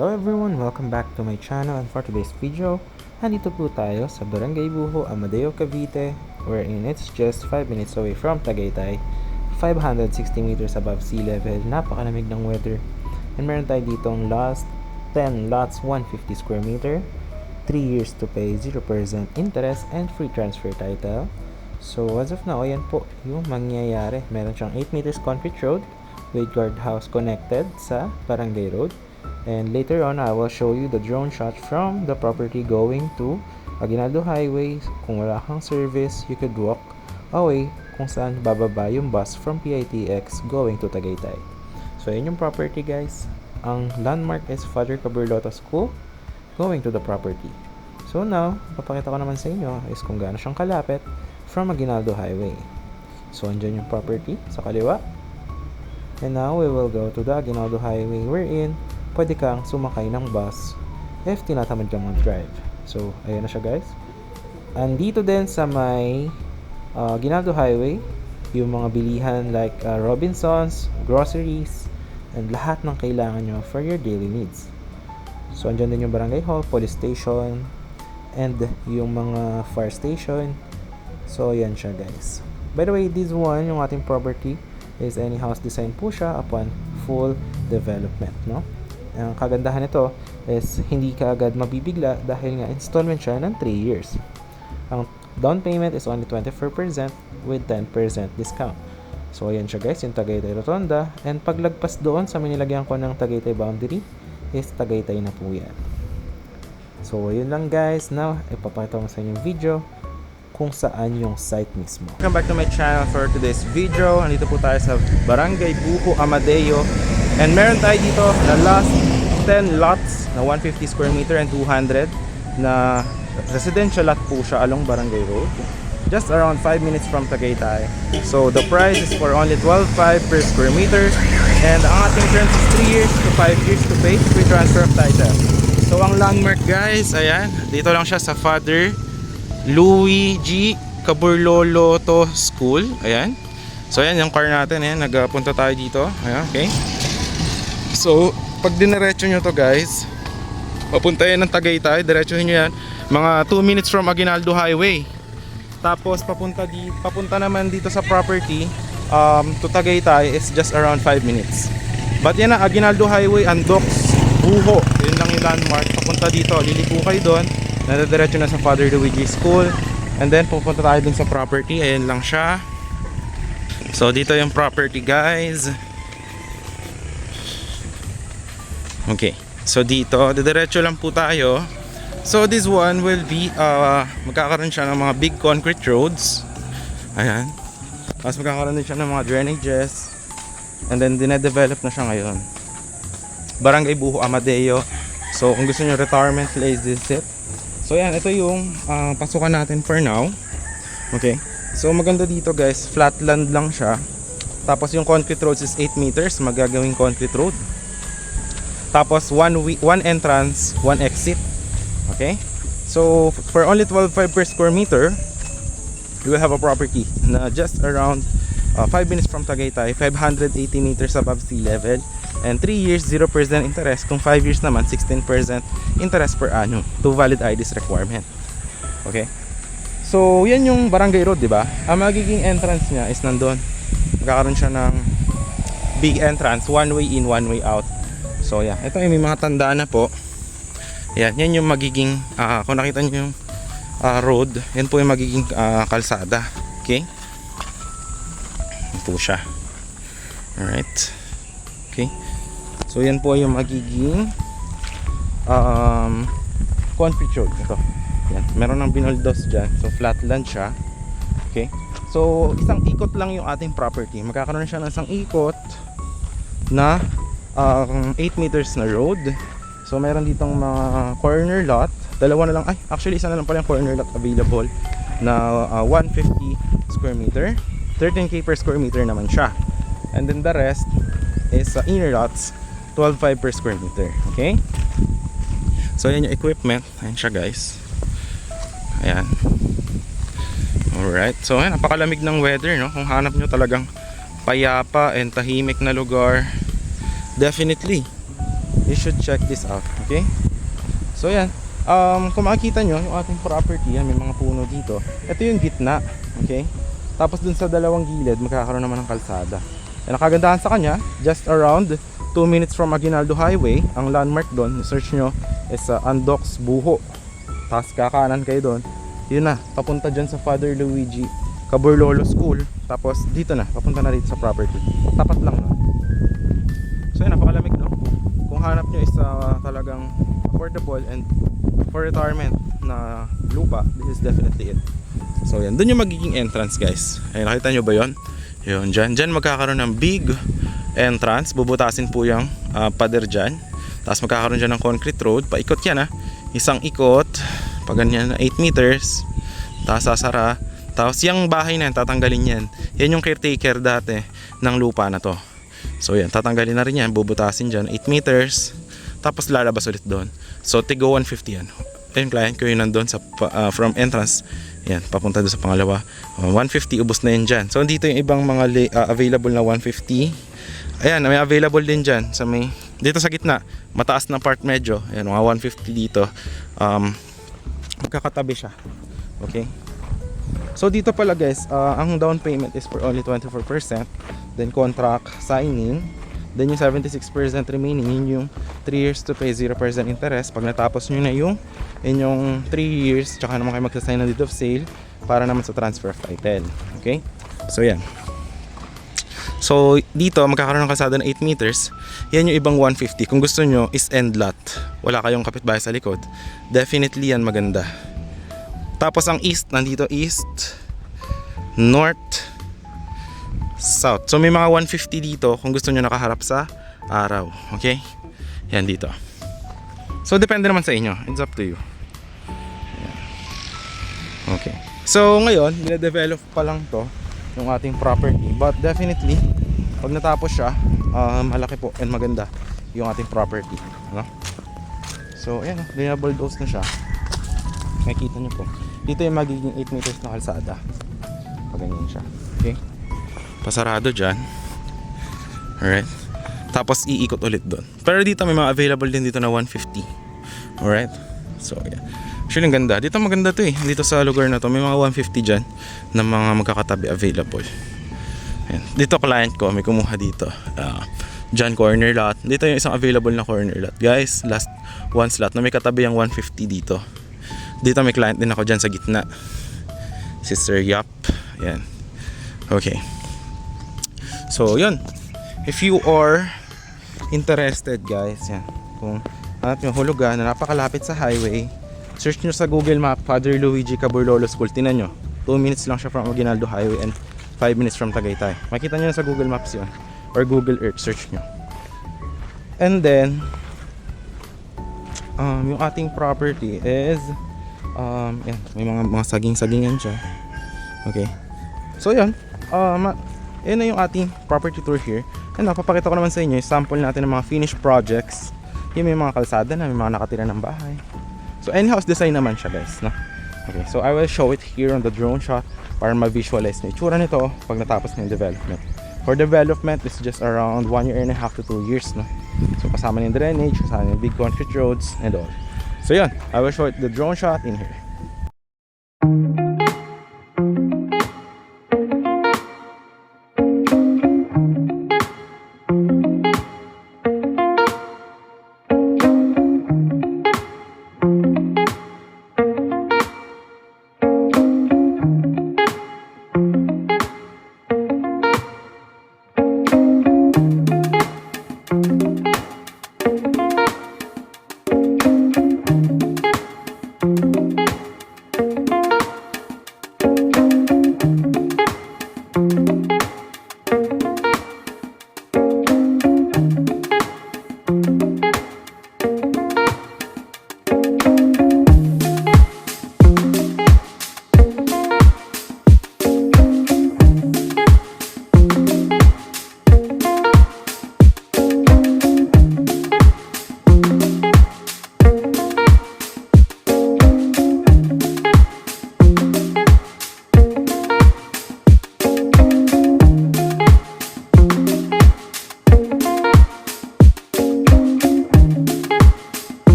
Hello everyone, welcome back to my channel, and for today's video, nandito po tayo sa Barangay Buho, Amadeo, Cavite, wherein it's just 5 minutes away from Tagaytay, 560 meters above sea level, napakalamig ng weather, and meron tayo ditong lots, 10 lots, 150 square meter, 3 years to pay, 0% interest, and free transfer title. So as of now, ayan po yung mangyayari. Meron siyang 8 meters concrete road with guardhouse connected sa Barangay Road. And later on, I will show you the drone shot from the property going to Aguinaldo Highway. Kung wala kang service, you could walk away kung saan bababa yung bus from PITX going to Tagaytay. So, yun yung property, guys. Ang landmark is Father Caberlota School going to the property. So now, papakita ko naman sa inyo is kung gaano siyang kalapit from Aguinaldo Highway. So, andyan yung property sa kaliwa. And now, we will go to the Aguinaldo Highway wherein pwede kang sumakay ng bus if tinatamad kang mag-drive. So, ayan na siya, guys. Andito din sa may Aguinaldo Highway, yung mga bilihan like Robinsons, groceries, and lahat ng kailangan nyo for your daily needs. So, andyan din yung barangay hall, police station, and yung mga fire station. So, ayan siya, guys. By the way, this one, yung ating property, is any house design po siya upon full development, no? Ang kagandahan nito is hindi ka agad mabibigla dahil nga installment siya ng 3 years. Ang down payment is only 24% with 10% discount. So ayan siya, guys, yung Tagaytay Rotonda, and paglagpas doon sa minilagyan ko ng Tagaytay boundary is Tagaytay na po yan. So ayun lang, guys. Now ipapakita ko sa inyo yung video kung saan yung site mismo. Welcome back to my channel for today's video. Nandito po tayo sa Barangay Buho, Amadeo. And meron tayo dito na last 10 lots na 150 square meter and 200 na residential lot po siya along Barangay Road. Just around 5 minutes from Tagaytay. So the price is for only 12.5 per square meter. And ang ating terms is 3 years to 5 years to pay free transfer of title. So ang landmark, guys, ayan. Dito lang siya sa Father Luigi Caberlota School. Ayan. So ayan yung car natin. Ayan, nagpunta tayo dito. Ayan, okay. So, pag diniretso nyo to, guys, papunta yan ng Tagaytay, diretsuhin nyo yan, mga 2 minutes from Aguinaldo Highway. Tapos, papunta naman dito sa property, to Tagaytay is just around 5 minutes. But yan na, Aguinaldo Highway, Andox, Buho, yun lang yung landmark. Papunta dito, liliko kayo doon, nadadiretso na sa Father Luigi School, and then pupunta tayo dun sa property, ayan lang siya. So, dito yung property, guys. Okay, so dito, diretso lang po tayo. So this one will be, magkakaroon siya ng mga big concrete roads. Ayan. Tapos magkakaroon din siya ng mga drainages. And then dinedevelop na siya ngayon. Barangay Buho, Amadeo. So kung gusto nyo retirement place, this is it. So yan, ito yung pasukan natin for now. Okay, so maganda dito, guys, flatland lang siya. Tapos yung concrete roads is 8 meters, magagawing concrete road. Tapos one entrance, one exit. Okay? So for only 12.5 per square meter, you will have a property na just around 5 minutes from Tagaytay, 580 meters above sea level, and 3 years 0% interest. Kung 5 years naman, 16% interest per annum. 2 valid IDs requirement. Okay? So yan yung Barangay Road, di ba? Ang magiging entrance niya is nandun. Magkakaroon siya ng big entrance, one way in, one way out. So yeah, ito ay may mga tandaan na po. Yan, yan yung magiging kung nakita niyo yung road, yan po yung magiging kalsada. Okay? Yan po siya. Alright. Okay. So yan po yung magiging concrete road. Ito. Yan. Meron ng binoldos dyan. So flatland siya. Okay. So isang ikot lang yung ating property. Magkakaroon siya ng isang ikot na 8 meters na road. So meron ditong mga corner lot, dalawa na lang, ay actually isa na lang pala yung corner lot available na 150 square meter, 13k per square meter naman siya. And then the rest is inner lots, 12.5 per square meter. Okay, so yan yung equipment. Ayan siya, guys. Ayan. Alright, so ayan, napakalamig ng weather, no? Kung hanap nyo talagang payapa and tahimik na lugar, definitely you should check this out. Okay? So yan, kung makikita nyo yung ating property, yan, may mga puno dito. Ito yung gitna. Okay? Tapos dun sa dalawang gilid magkakaroon naman ng kalsada. And ang kagandahan sa kanya, just around 2 minutes from Aguinaldo Highway, ang landmark doon, search nyo, is Andox Buho. Tapos kakanan kayo doon, yun na, papunta dyan sa Father Luigi Caburlolo School. Tapos dito na, papunta na dito sa property. Tapat lang na. So yun, napakalamig, no? Kung hanap nyo is talagang affordable and for retirement na lupa, this is definitely it. So yan, dun yung magiging entrance, guys. Ayun, nakita nyo ba yun? Yun, dyan magkakaroon ng big entrance. Bubutasin po yung pader dyan. Tapos magkakaroon dyan ng concrete road. Paikot yan, ha. Isang ikot, pag ganyan, 8 meters. Tapos sasara. Tapos yung bahay na yan, tatanggalin yan. Yan yung caretaker dati ng lupa na to. So yan, tatanggalin na rin yan. Bubutasin dyan, 8 meters. Tapos lalabas ulit doon. So tigo 150 yan. Yung client ko yun nandun sa, from entrance. Yan, papunta doon sa pangalawa. 150, ubos na yun dyan. So dito yung ibang mga available na 150. Ayan, may available din dyan sa may, dito sa gitna, mataas na part medyo. Ayan, mga 150 dito. Magkakatabi siya. Okay? So dito pala, guys, ang down payment is for only 24%. Then contract signing. Then yung 76% remaining, yun yung 3 years to pay 0% interest. Pag natapos nyo na yung inyong 3 years, tsaka naman kayo magsasign ng deed of sale para naman sa transfer of title. Okay? So yan. So dito magkakaroon ng kalsada na 8 meters. Yan yung ibang 150. Kung gusto nyo is end lot, wala kayong kapitbahay sa likod, definitely yan maganda. Tapos ang east, nandito east, north, south. So may mga 150 dito kung gusto nyo nakaharap sa araw. Okay? Yan dito. So depende naman sa inyo. It's up to you. Yan. Okay. So ngayon, dine-develop pa lang to yung ating property, but definitely pag natapos siya, malaki po and maganda yung ating property, no? So ayan, bulldoze na siya. Makikita nyo po dito yung magiging 8 meters na kalsada. Pag ganyan siya. Okay, pasarado dyan. Alright, tapos iikot ulit doon. Pero dito may mga available din dito na 150. Alright, so yeah, actually ang ganda dito, maganda to eh. Dito sa lugar na to may mga 150 dyan na mga magkakatabi available. Ayan. Dito client ko may kumuha dito, dyan corner lot. Dito yung isang available na corner lot, guys. Last one slot na may katabi yung 150 dito. Dito may client din ako dyan sa gitna, Sister Yap. Ayan. Okay, so yun, if you are interested, guys, yan, kung hanap yung hulugan na napakalapit sa highway, search nyo sa Google Map, Father Luigi Caburlolo School. Tinan nyo, 2 minutes lang siya from Aguinaldo Highway and 5 minutes from Tagaytay. Makita nyo na sa Google Maps yun, or Google Earth, search nyo. And then yung ating property is yan, may mga saging-sagingan siya. Okay, so yan, yun na yung ating property tour here. And papakita ko naman sa inyo yung sample natin ng mga finished projects. Yung may mga kalsada na, may mga nakatira ng bahay. So in-house design naman siya, guys, no? Okay, so I will show it here on the drone shot para ma-visualize na itsura nito pag natapos na yung development. For development, it's just around 1.5 years to 2 years, no? So kasama yung drainage, kasama yung big concrete roads and all. So yun, I will show it the drone shot in here.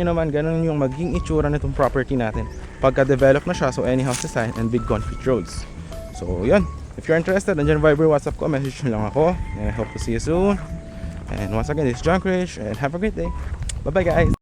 nyo naman, ganun yung maging itsura nitong property natin pagka-develop na siya. So any house design and big concrete roads. So yun, if you're interested, nandiyan Viber, WhatsApp ko, message nyo lang ako. And I hope to see you soon. And once again, this is John Krish, and have a great day. Bye bye guys.